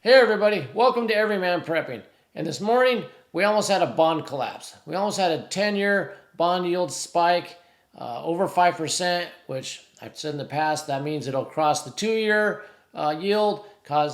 Hey everybody, welcome to Everyman Prepping. And this morning, we almost had a bond collapse. We almost had a 10-year bond yield spike over 5%, which I've said in the past, that means it'll cross the 2-year yield,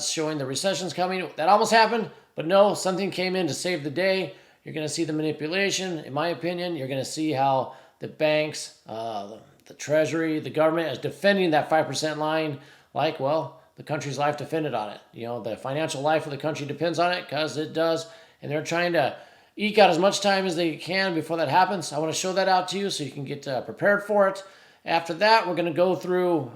showing the recession's coming. That almost happened, but no, something came in to save the day. You're going to see the manipulation. In my opinion, you're going to see how the banks, the Treasury, the government is defending that 5% line like, well, the country's life depended on it. You know, the financial life of the country depends on it, because it does. And they're trying to eke out as much time as they can before that happens. I want to show that out to you so you can get prepared for it. After that, we're going to go through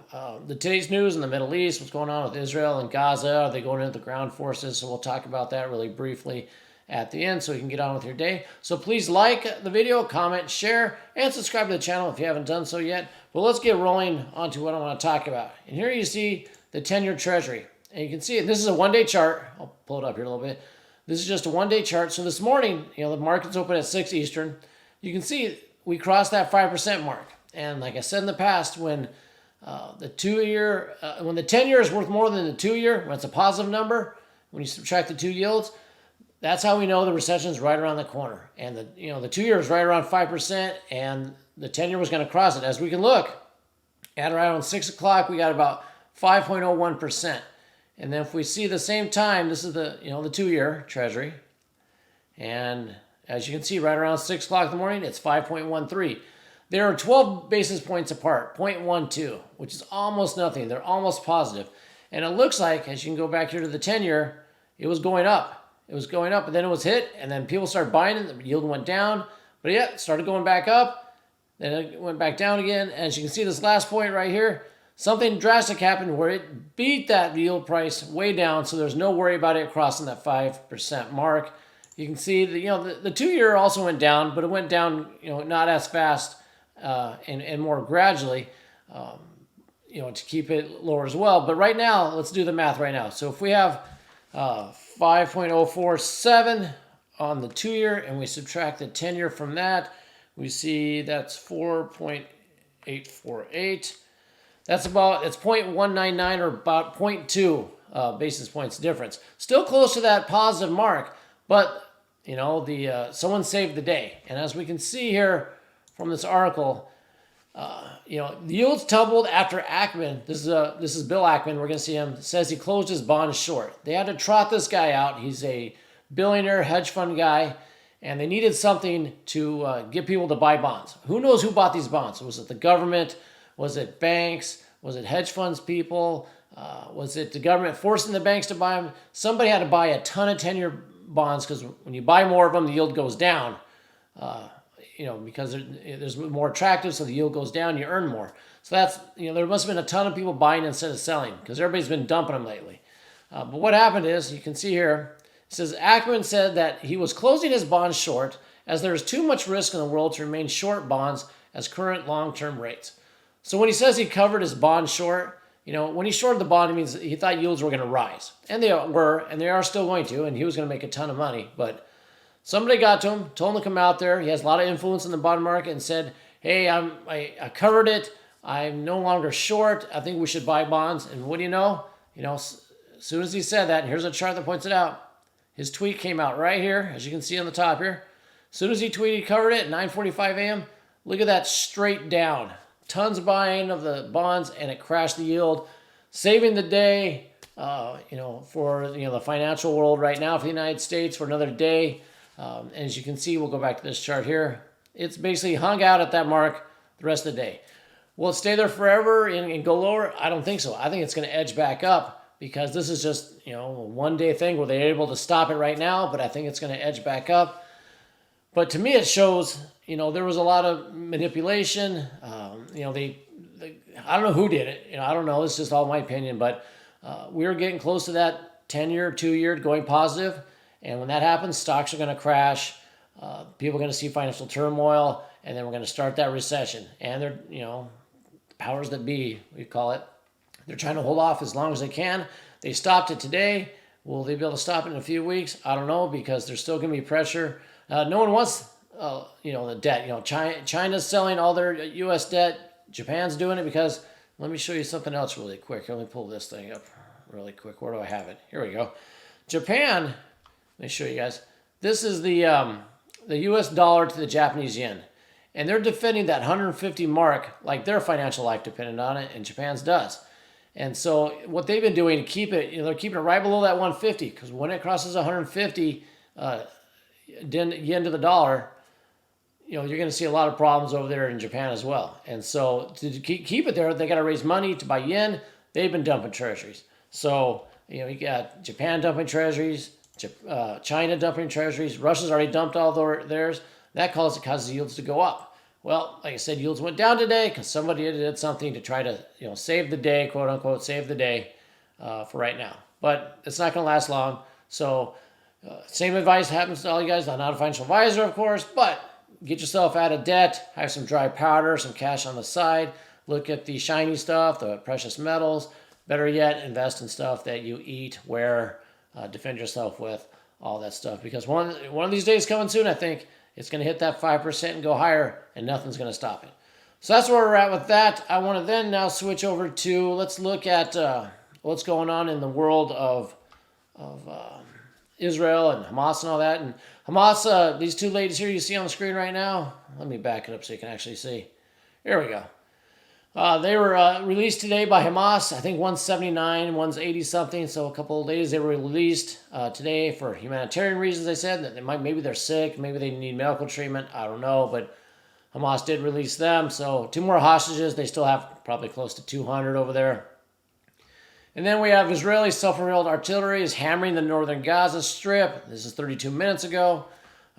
today's news in the Middle East, what's going on with Israel and Gaza. Are they going into the ground forces? So we'll talk about that really briefly at the end so you can get on with your day. So please like the video, comment, share, and subscribe to the channel if you haven't done so yet. But let's get rolling onto what I want to talk about. And here you see the 10-year Treasury. And you can see it. This is a one-day chart. I'll pull it up here a little bit. This is just a one-day chart. So this morning, the market's open at 6 Eastern. You can see we crossed that 5% mark. And like I said in the past, when the 10-year is worth more than the 2-year, when it's a positive number, when you subtract the two yields, that's how we know the recession is right around the corner. And the 2-year is right around 5%, and the 10-year was going to cross it. As we can look, at around 6 o'clock, we got about 5.01%. And then if we see the same time, this is the 2-year Treasury. And as you can see, right around 6 o'clock in the morning, it's 5.13. They are 12 basis points apart, 0.12, which is almost nothing. They're almost positive. And it looks like, as you can go back here to the 10-year, it was going up. It was going up, and then it was hit, and then people started buying it. The yield went down, but yeah, it started going back up. Then it went back down again. And as you can see, this last point right here, something drastic happened where it beat that yield price way down, so there's no worry about it crossing that 5% mark. You can see that the 2-year also went down, but it went down not as fast and more gradually, to keep it lower as well. But right now, let's do the math right now. So if we have 5.047 on the 2-year and we subtract the 10-year from that, we see that's 4.848. It's 0.199 or about 0.2 basis points difference. Still close to that positive mark, but someone saved the day. And as we can see here from this article, the yields tumbled after Ackman. This is Bill Ackman. We're going to see him. Says he closed his bonds short. They had to trot this guy out. He's a billionaire hedge fund guy, and they needed something to get people to buy bonds. Who knows who bought these bonds? Was it the government? Was it banks? Was it hedge funds people? Was it the government forcing the banks to buy them? Somebody had to buy a ton of 10-year bonds, because when you buy more of them, the yield goes down. Because there's more attractive, so the yield goes down, you earn more. So that's, there must have been a ton of people buying instead of selling, because everybody's been dumping them lately. But what happened is, you can see here, it says Ackman said that he was closing his bonds short as there is too much risk in the world to remain short bonds as current long-term rates. So when he says he covered his bond short, when he shorted the bond, it means he thought yields were going to rise. And they were, and they are still going to, and he was going to make a ton of money. But somebody got to him, told him to come out there. He has a lot of influence in the bond market, and said, hey, I covered it. I'm no longer short. I think we should buy bonds. And what do you know? As soon as he said that, and here's a chart that points it out. His tweet came out right here, as you can see on the top here. As soon as he tweeted, he covered it at 9:45 a.m. Look at that, straight down. Tons of buying of the bonds, and it crashed the yield, saving the day, for the financial world right now for the United States for another day. And as you can see, we'll go back to this chart here. It's basically hung out at that mark the rest of the day. Will it stay there forever and go lower? I don't think so. I think it's going to edge back up, because this is just a one-day thing where they're able to stop it right now, but I think it's going to edge back up. But to me, it shows, there was a lot of manipulation. I don't know who did it. I don't know. It's just all my opinion. But we were getting close to that 10-year, 2-year going positive. And when that happens, stocks are going to crash. People are going to see financial turmoil. And then we're going to start that recession. And they're, the powers that be, we call it, they're trying to hold off as long as they can. They stopped it today. Will they be able to stop it in a few weeks? I don't know, because there's still going to be pressure. No one wants, the debt. China's selling all their U.S. debt. Japan's doing it because, let me show you something else really quick. Let me pull this thing up really quick. Where do I have it? Here we go. Japan, let me show you guys. This is the U.S. dollar to the Japanese yen. And they're defending that 150 mark like their financial life depended on it, and Japan's does. And so what they've been doing to keep it, they're keeping it right below that 150, because when it crosses 150 yen to the dollar, you're going to see a lot of problems over there in Japan as well. And so to keep it there, they got to raise money to buy yen. They've been dumping treasuries. So, you got Japan dumping treasuries, China dumping treasuries. Russia's already dumped all theirs. That causes yields to go up. Well, like I said, yields went down today because somebody did something to try to, save the day, quote unquote, save the day for right now. But it's not going to last long. So same advice happens to all you guys. I'm not a financial advisor, of course, but get yourself out of debt, have some dry powder, some cash on the side. Look at the shiny stuff, the precious metals. Better yet, invest in stuff that you eat, wear, defend yourself with, all that stuff. Because one of these days coming soon, I think, it's going to hit that 5% and go higher, and nothing's going to stop it. So that's where we're at with that. I want to then now switch over to, let's look at what's going on in the world of Israel and Hamas and all that. And Hamas, these two ladies here you see on the screen right now, let me back it up so you can actually see. Here we go. They were released today by Hamas. I think one's 79, one's 80-something. So a couple of ladies, they were released today for humanitarian reasons, they said. That maybe they're sick, maybe they need medical treatment. I don't know, but Hamas did release them. So 2 more hostages. They still have probably close to 200 over there. And then we have Israeli self-propelled artillery is hammering the northern Gaza Strip. This is 32 minutes ago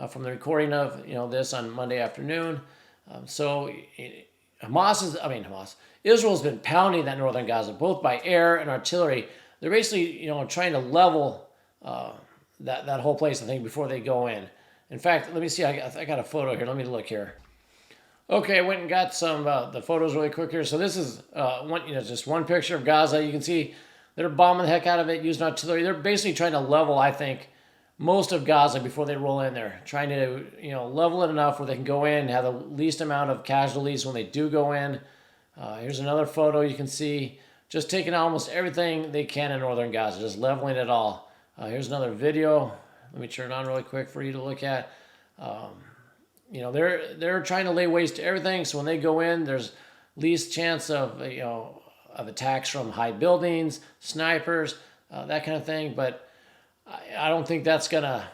from the recording of this on Monday afternoon. Israel's been pounding that northern Gaza, both by air and artillery. They're basically, trying to level that whole place, I think, before they go in. In fact, let me see. I got a photo here. Let me look here. Okay, I went and got some the photos really quick here. So this is just one picture of Gaza. You can see they're bombing the heck out of it, using artillery. They're basically trying to level, I think, most of Gaza before they roll in there, trying to level it enough where they can go in and have the least amount of casualties when they do go in. Here's another photo you can see, just taking almost everything they can in northern Gaza, just leveling it all. Here's another video. Let me turn it on really quick for you to look at. They're trying to lay waste to everything, so when they go in, there's least chance of of attacks from high buildings, snipers, that kind of thing. But I don't think that's gonna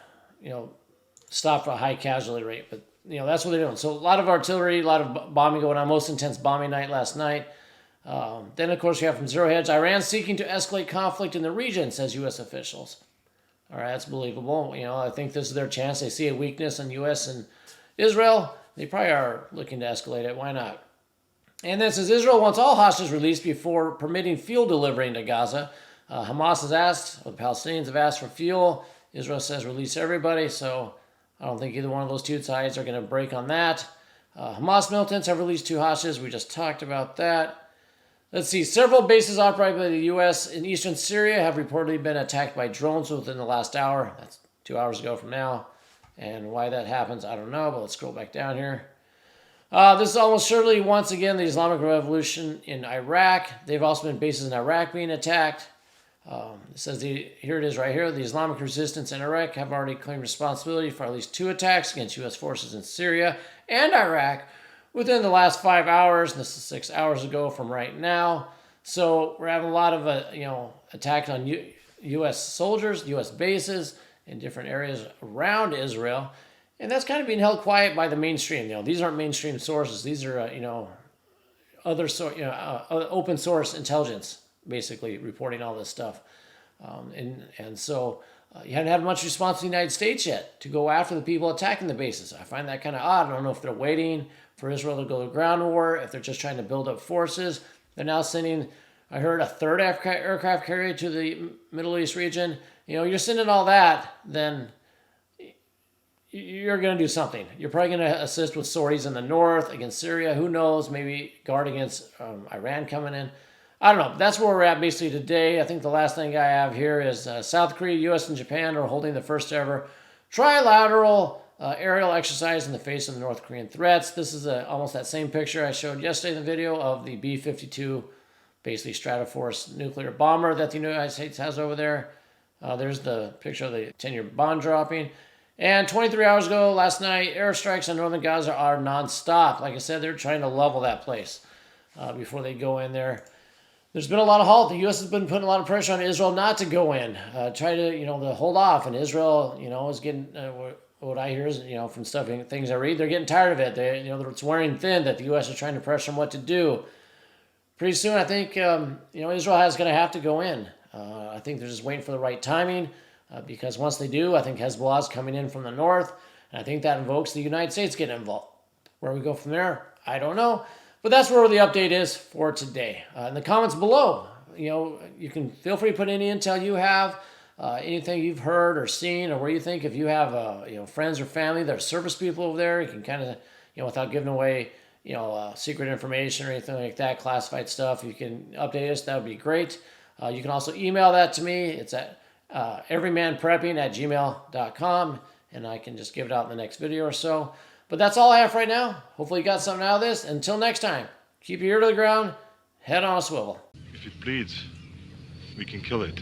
stop a high casualty rate. But that's what they're doing. So a lot of artillery, a lot of bombing going on. Most intense bombing night last night. Then of course you have from Zero Hedge, Iran seeking to escalate conflict in the region, says U.S. officials. All right, that's believable. I think this is their chance. They see a weakness in U.S. and Israel. They probably are looking to escalate it. Why not? And then it says Israel wants all hostages released before permitting fuel delivery into Gaza. Hamas has asked, or the Palestinians have asked for fuel. Israel says release everybody. So I don't think either one of those two sides are going to break on that. Hamas militants have released 2 hostages. We just talked about that. Let's see. Several bases operated by the U.S. in eastern Syria have reportedly been attacked by drones within the last hour. That's 2 hours ago from now. And why that happens, I don't know, but let's scroll back down here. This is almost surely, once again, the Islamic Revolution in Iraq. They've also been bases in Iraq being attacked. It says, here it is right here. The Islamic resistance in Iraq have already claimed responsibility for at least 2 attacks against U.S. forces in Syria and Iraq within the last 5 hours. And this is 6 hours ago from right now. So we're having a lot of, attacks on U.S. soldiers, U.S. bases in different areas around Israel. And that's kind of being held quiet by the mainstream. These aren't mainstream sources. These are, open source intelligence, basically reporting all this stuff. So you haven't had much response to the United States yet to go after the people attacking the bases. I find that kind of odd. I don't know if they're waiting for Israel to go to ground war, if they're just trying to build up forces. They're now sending, I heard, a 3rd aircraft carrier to the Middle East region. You're sending all that, then you're going to do something. You're probably going to assist with sorties in the north against Syria. Who knows? Maybe guard against Iran coming in. I don't know. That's where we're at basically today. I think the last thing I have here is South Korea, U.S., and Japan are holding the first ever trilateral aerial exercise in the face of the North Korean threats. This is almost that same picture I showed yesterday in the video of the B-52, basically Stratoforce nuclear bomber that the United States has over there. There's the picture of the 10-year bond dropping. And 23 hours ago, last night, airstrikes on northern Gaza are nonstop. Like I said, they're trying to level that place before they go in there. There's been a lot of halt. The U.S. has been putting a lot of pressure on Israel not to go in, try to, to hold off. And Israel, is getting, what I hear is, from stuff, things I read, they're getting tired of it. It's wearing thin that the U.S. is trying to pressure them what to do. Pretty soon, I think, Israel is going to have to go in. I think they're just waiting for the right timing because once they do, I think Hezbollah is coming in from the north. And I think that invokes the United States getting involved. Where we go from there, I don't know. But that's where the update is for today. In the comments below, you can feel free to put any intel you have, anything you've heard or seen, or where you think if you have friends or family that are service people over there, you can kind of, without giving away, secret information or anything like that, classified stuff, you can update us. That would be great. You can also email that to me. It's at everymanprepping@gmail.com, and I can just give it out in the next video or so. But that's all I have right now. Hopefully you got something out of this. Until next time, keep your ear to the ground, head on a swivel. If it bleeds, we can kill it.